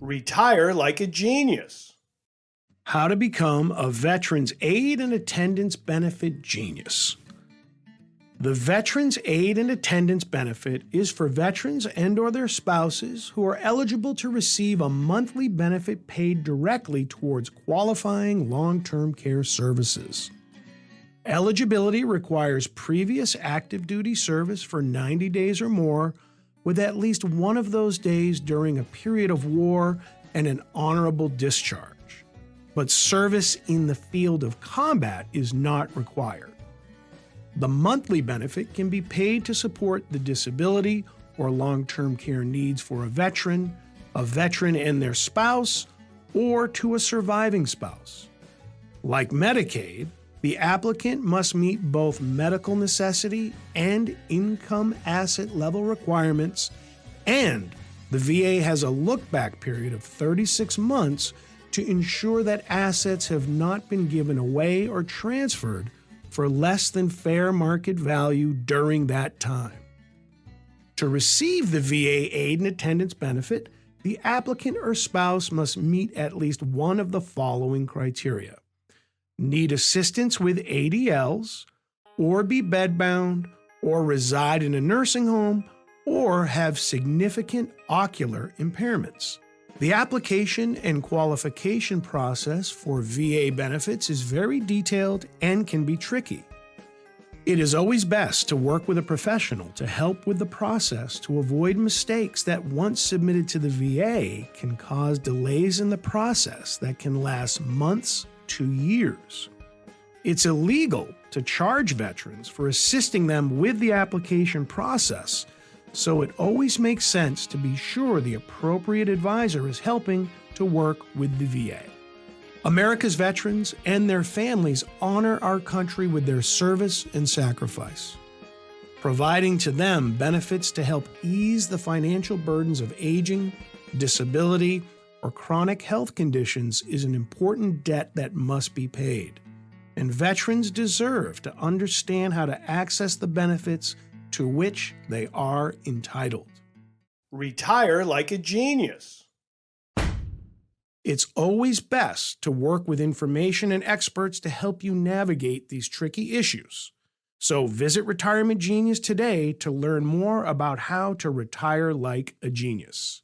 Retire like a genius. How to become a Veterans Aid and Attendance Benefit genius. The Veterans Aid and Attendance Benefit is for veterans and/or their spouses who are eligible to receive a monthly benefit paid directly towards qualifying long-term care services. Eligibility requires previous active duty service for 90 days or more, with at least one of those days during a period of war and an honorable discharge. But service in the field of combat is not required. The monthly benefit can be paid to support the disability or long-term care needs for a veteran and their spouse, or to a surviving spouse. Like Medicaid, the applicant must meet both medical necessity and income asset level requirements, and the VA has a look-back period of 36 months to ensure that assets have not been given away or transferred for less than fair market value during that time. To receive the VA aid and attendance benefit, the applicant or spouse must meet at least one of the following criteria: need assistance with ADLs, or be bedbound, or reside in a nursing home, or have significant ocular impairments. The application and qualification process for VA benefits is very detailed and can be tricky. It is always best to work with a professional to help with the process to avoid mistakes that, once submitted to the VA, can cause delays in the process that can last months to years. It's illegal to charge veterans for assisting them with the application process, so it always makes sense to be sure the appropriate advisor is helping to work with the VA. America's veterans and their families honor our country with their service and sacrifice. Providing to them benefits to help ease the financial burdens of aging, disability, or chronic health conditions is an important debt that must be paid. And veterans deserve to understand how to access the benefits to which they are entitled. Retire like a genius. It's always best to work with information and experts to help you navigate these tricky issues. So visit Retirement Genius today to learn more about how to retire like a genius.